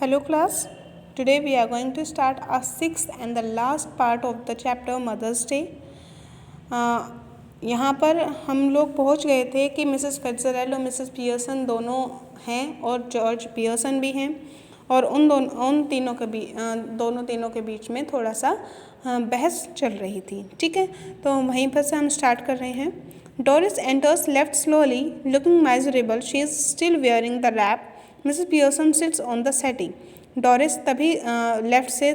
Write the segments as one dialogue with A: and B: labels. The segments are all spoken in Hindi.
A: Hello class, today we are going to start our sixth and the last part of the chapter Mother's Day. यहाँ पर हम लोग पहुँच गए थे कि मिसेस फिट्जरेल्ड और मिसेस पियर्सन दोनों हैं और जॉर्ज पियर्सन भी हैं और उन तीनों के बीच में थोड़ा सा बहस चल रही थी। ठीक है, तो वहीं पर से हम स्टार्ट कर रहे हैं। Doris enters left slowly looking miserable, she is still wearing the wrap. Mrs Pearson sits on the settee. Doris तभी लेफ़्ट से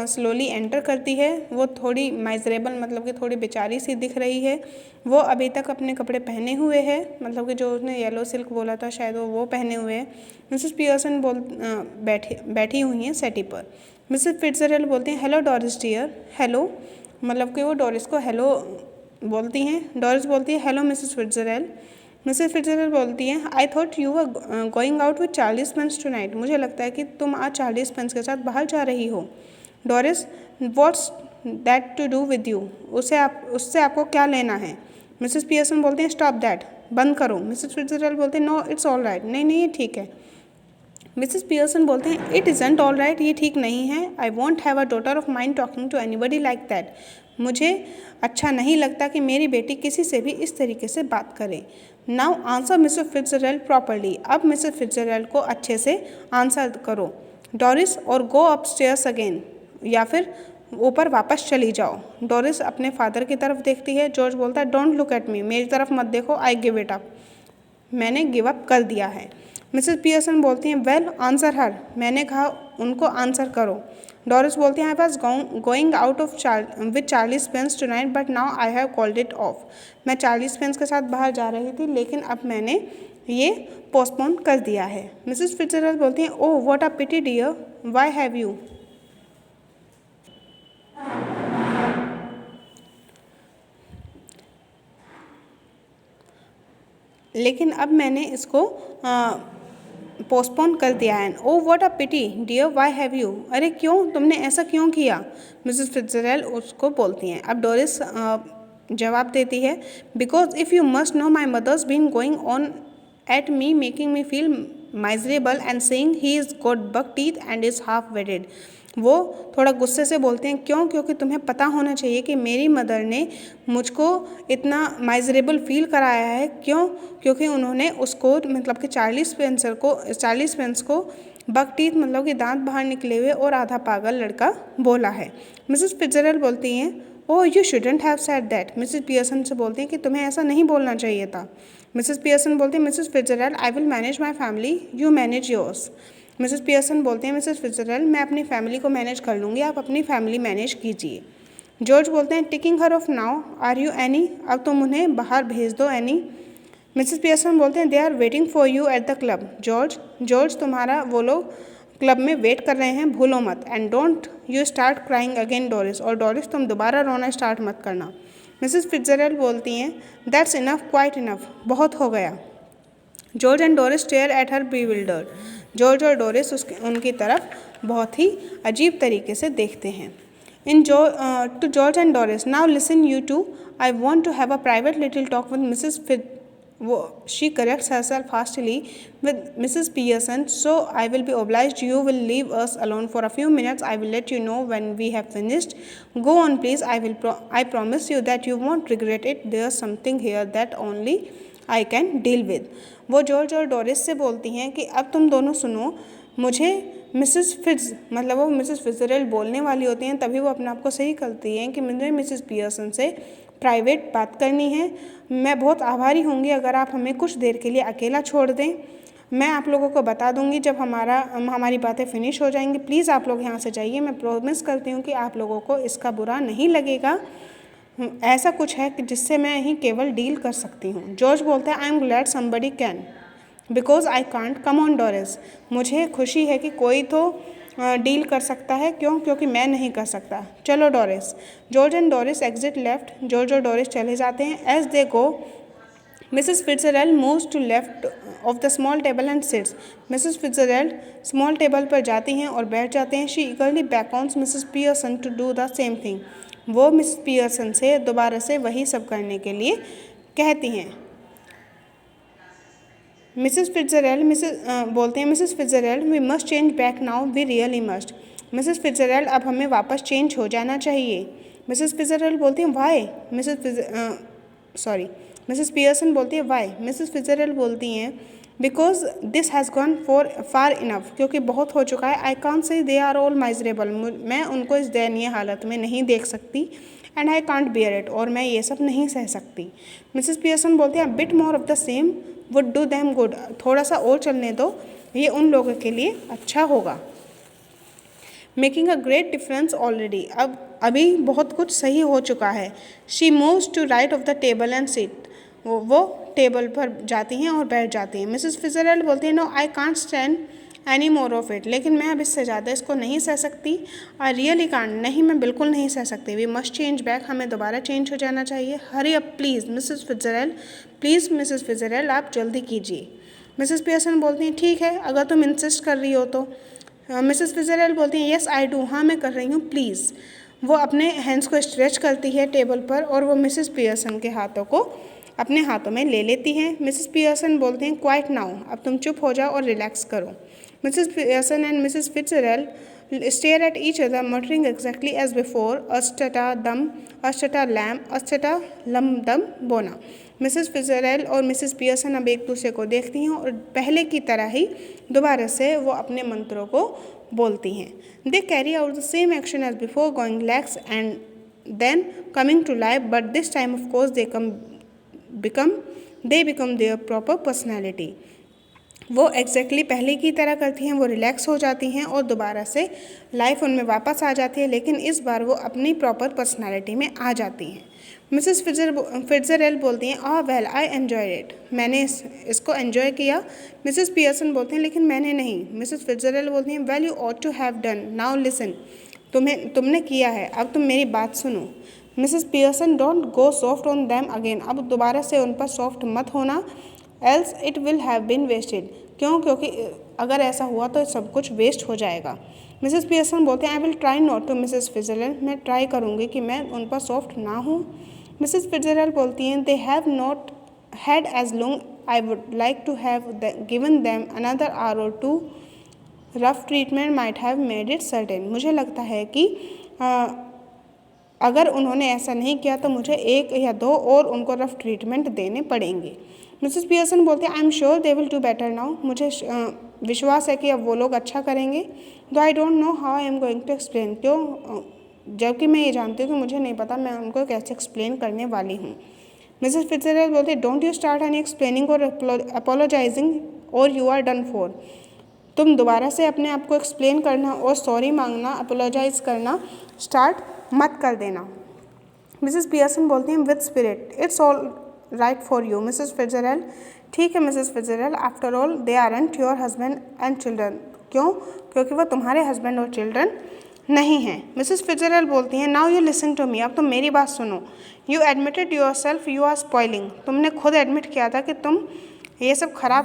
A: स्लोली एंटर करती है। वो थोड़ी माइजरेबल मतलब कि थोड़ी बेचारी सी दिख रही है। वो अभी तक अपने कपड़े पहने हुए है, मतलब कि जो उसने येलो सिल्क बोला था शायद वो पहने हुए है। मिसेस पियर्सन बैठी हुई हैं सेटी पर। मिसेस फिट्जरेल्ड बोलती हैं हेलो डोरिस डियर। हेलो मतलब कि वो डोरिस को हेलो बोलती हैं। डोरिस बोलती है हेलो मिसेस फिट्जरेल्ड। मिसेस फिट्जरेल्ड बोलती हैं I thought you were going out with Charlie Spence tonight. मुझे लगता है कि तुम आज चार्ली स्पेंस के साथ बाहर जा रही हो। Doris what's that to do with you. उससे आपको क्या लेना है। मिसेस पियर्सन बोलते हैं स्टॉप दैट, बंद करो। मिसेस फिट्जरेल्ड बोलते हैं नो इट्स ऑल राइट। नहीं ये ठीक है। मिसेस पियर्सन बोलते हैं इट इज़ंट ऑल राइट, ये ठीक नहीं है। I won't have a daughter of mine talking to anybody like that. मुझे अच्छा नहीं लगता कि मेरी बेटी किसी से भी इस तरीके से बात करे। Now answer Mrs Fitzgerald properly. अब मिसेस फिट्जरेल्ड को अच्छे से आंसर करो। डोरिस और गो अपस्टेयर्स अगेन, या फिर ऊपर वापस चली जाओ। डोरिस अपने फादर की तरफ देखती है। जॉर्ज बोलता है डोंट लुक एट मी, मेरी तरफ मत देखो, आई गिव इट अप, मैंने गिव अप कर दिया है। मिसेस पियर्सन बोलती हैं वेल आंसर हर, मैंने कहा उनको आंसर करो। डोरिस बोलती हैं I was going out of with Charlie Spence tonight but now I have called it of. मैं चार्ली स्पेंस के साथ बाहर जा रही थी लेकिन अब मैंने ये पोस्टपोन कर दिया है। मिसेस फिट्जरेल्ड बोलती हैं oh what a pity dear, why have you. लेकिन अब मैंने इसको पोस्टपोन कर दिया है। Oh what a pity dear, why have you. अरे क्यों, तुमने ऐसा क्यों किया। मिसेस फिट्जरेल्ड उसको बोलती हैं। अब डोरिस जवाब देती है because if you must know my mother's been going on at me making me feel miserable and saying he is got buck teeth and is half witted. वो थोड़ा गुस्से से बोलते हैं क्यों, क्योंकि तुम्हें पता होना चाहिए कि मेरी मदर ने मुझको इतना माइजरेबल फील कराया है। क्यों, क्योंकि उन्होंने उसको मतलब कि चार्ली स्पेंस को बक टीथ मतलब कि दांत बाहर निकले हुए और आधा पागल लड़का बोला है। मिसेस फिट्जरेल्ड बोलती हैं oh you shouldn't have said that. Mrs Pearson से बोलती हैं कि तुम्हें ऐसा नहीं बोलना चाहिए था। मिसेस पियर्सन बोलती हैं Mrs Fitzgerald I will manage my family, you manage yours. Mrs Pearson बोलते हैं मिसेस फिट्जरेल्ड मैं अपनी फैमिली को मैनेज कर लूँगी, आप अपनी फैमिली मैनेज कीजिए। जॉर्ज बोलते हैं taking her off now, are you any, अब तुम उन्हें बाहर भेज दो एनी। मिसेस पियर्सन बोलते हैं they are waiting for you at the club. George तुम्हारा वो लोग क्लब में वेट कर रहे हैं, भूलो मत। And don't you start crying again Doris, और डोरिस तुम दोबारा रोना स्टार्ट मत करना। मिसेस फिट्जरेल्ड बोलती हैं दैट्स इनफ, क्वाइट इनफ, बहुत हो गया। George and Doris stare at her bewildered. George और डोरिस उनकी तरफ बहुत ही अजीब तरीके से देखते हैं। To George and Doris, now listen you two, I want to have a private little talk with Mrs. She corrects herself hastily with Mrs. Pearson, so I will be obliged you will leave us alone for a few minutes. I will let you know when we have finished. Go on please, I promise you that you won't regret it. There's something here that only I can deal with. वो जॉर्ज और डोरिस से बोलती हैं कि अब तुम दोनों सुनो, मुझे मिसेस फिट्जरेल्ड बोलने वाली होती हैं तभी वो अपने आप को सही करती हैं कि मुझे मिसेस पियर्सन से प्राइवेट बात करनी है। मैं बहुत आभारी होंगी अगर आप हमें कुछ देर के लिए अकेला छोड़ दें। मैं आप लोगों को बता दूंगी जब हमारी बातें फिनिश हो जाएंगी। प्लीज़ आप लोग यहाँ से जाइए, मैं प्रॉमिस करती हूँ कि आप लोगों को इसका बुरा नहीं लगेगा। ऐसा कुछ है कि जिससे मैं ही केवल डील कर सकती हूँ। जॉर्ज बोलता है I am glad somebody can because I can't, come on Doris. मुझे खुशी है कि कोई तो डील कर सकता है, क्यों, क्योंकि मैं नहीं कर सकता। चलो Doris. George and Doris exit left. George और डोरिस चले जाते हैं। As they go Mrs Fitzgerald moves to left of the small table and sits. Mrs Fitzgerald small table पर जाती हैं और बैठ जाते हैं। She eagerly beckons Mrs Pearson to do the same thing. वो मिसेस पियर्सन से दोबारा से वही सब करने के लिए कहती हैं। बोलते हैं Mrs Fitzgerald we must change back now, we really must. Mrs Fitzgerald अब हमें वापस चेंज हो जाना चाहिए। मिसेस फिट्जरेल्ड बोलती हैं वाई। मिसेस पियर्सन बोलती है वाई। मिसेस फिट्जरेल्ड बोलती हैं because this has gone far enough, क्योंकि बहुत हो चुका है। I can't say they are all miserable, मैं उनको इस दयनीय हालत में नहीं देख सकती। And I can't bear it, और मैं ये सब नहीं सह सकती। मिसेस पियर्सन बोलती हैं bit more of the same would do them good, थोड़ा सा और चलने दो, ये उन लोगों के लिए अच्छा होगा। Making a great difference already, अब अभी बहुत कुछ सही हो चुका है। She moves to right of the table and seat, वो टेबल पर जाती हैं और बैठ जाती हैं। मिसेस फिट्जरेल्ड बोलती हैं no I can't stand any more of it, लेकिन मैं अब इससे ज़्यादा इसको नहीं सह सकती। आई रियली कांट, नहीं मैं बिल्कुल नहीं सह सकती। वी मस्ट चेंज बैक, हमें दोबारा चेंज हो जाना चाहिए। Hurry up please Mrs Fitzgerald, please Mrs Fitzgerald आप जल्दी कीजिए। मिसेस पियर्सन बोलती हैं ठीक है अगर तुम इंसिस्ट कर रही हो तो। मिसेस फिट्जरेल्ड बोलती हैं येस आई डू, हाँ मैं कर रही हूँ प्लीज़। वो अपने हैंड्स को स्ट्रेच करती है टेबल पर और वो मिसेस पियर्सन के हाथों को अपने हाथों में ले लेती हैं। मिसेस पियर्सन बोलते हैं क्वाइट नाउ, अब तुम चुप हो जाओ और रिलैक्स करो। Mrs Pearson and Mrs Fitzgerald stare at each other muttering exactly as before, अस्टटा दम, अस्टटा लैम, अस्टटा लम दम बोना। मिसेस फिट्जरेल्ड और मिसेस पियर्सन अब एक दूसरे को देखती हैं और पहले की तरह ही दोबारा से वो अपने मंत्रों को बोलती हैं। They carry out the same action as before, going legs and then coming to life, but this time of course they become their proper personality. वो एग्जैक्टली पहले की तरह करती हैं, वो रिलैक्स हो जाती हैं और दोबारा से लाइफ उनमें वापस आ जाती है, लेकिन इस बार वो अपनी प्रॉपर पर्सनालिटी में आ जाती हैं। मिसेस फिट्जरेल्ड बोलती हैं आ वेल आई एन्जॉय इट, मैंने इसको एन्जॉय किया। मिसेस पियर्सन बोलते हैं लेकिन मैंने नहीं। मिसेस फिट्जरेल्ड बोलती हैं well you ought to have done, now listen, तुमने किया है, अब तुम मेरी बात सुनो। Mrs Pearson don't go soft on them again, अब दोबारा से उन पर सॉफ्ट मत होना। Else it will have been wasted, क्योंकि अगर ऐसा हुआ तो सब कुछ वेस्ट हो जाएगा। मिसेस पियर्सन बोलते हैं I will try not to. Mrs Fitzgerald मैं ट्राई करूँगी कि मैं उन पर सॉफ्ट ना हूँ। मिसेस फिट्जरेल्ड बोलती हैं they have not had as long, I would like to have given them another hour or two, rough treatment might have made it certain, मुझे लगता है कि अगर उन्होंने ऐसा नहीं किया तो मुझे 1 या 2 और उनको रफ ट्रीटमेंट देने पड़ेंगे। मिसेस पियर्सन बोलते हैं I am sure they will do better now, मुझे विश्वास है कि अब वो लोग अच्छा करेंगे। Though I don't know how I am going to explain, जबकि मैं ये जानती हूँ कि मुझे नहीं पता मैं उनको कैसे एक्सप्लेन करने वाली हूँ। मिसेस फिट्जरेल्ड बोलते हैं don't you start any explaining और अपोलोजाइजिंग और यू आर डन फॉर, तुम दोबारा से अपने आप को एक्सप्लेन करना और सॉरी मांगना, अपोलोजाइज करना स्टार्ट मत कर देना। मिसेस पियर्सन बोलती हैं with spirit, it's all right for you. Mrs Fitzgerald ठीक है Mrs Fitzgerald, after all they aren't your husband and children, क्यों? क्योंकि वो तुम्हारे हस्बैंड और चिल्ड्रन नहीं हैं। मिसेस फिट्जरेल्ड बोलती हैं now you listen to me, अब तुम मेरी बात सुनो। You admitted yourself you are spoiling, तुमने खुद एडमिट किया था कि तुम ये सब खराब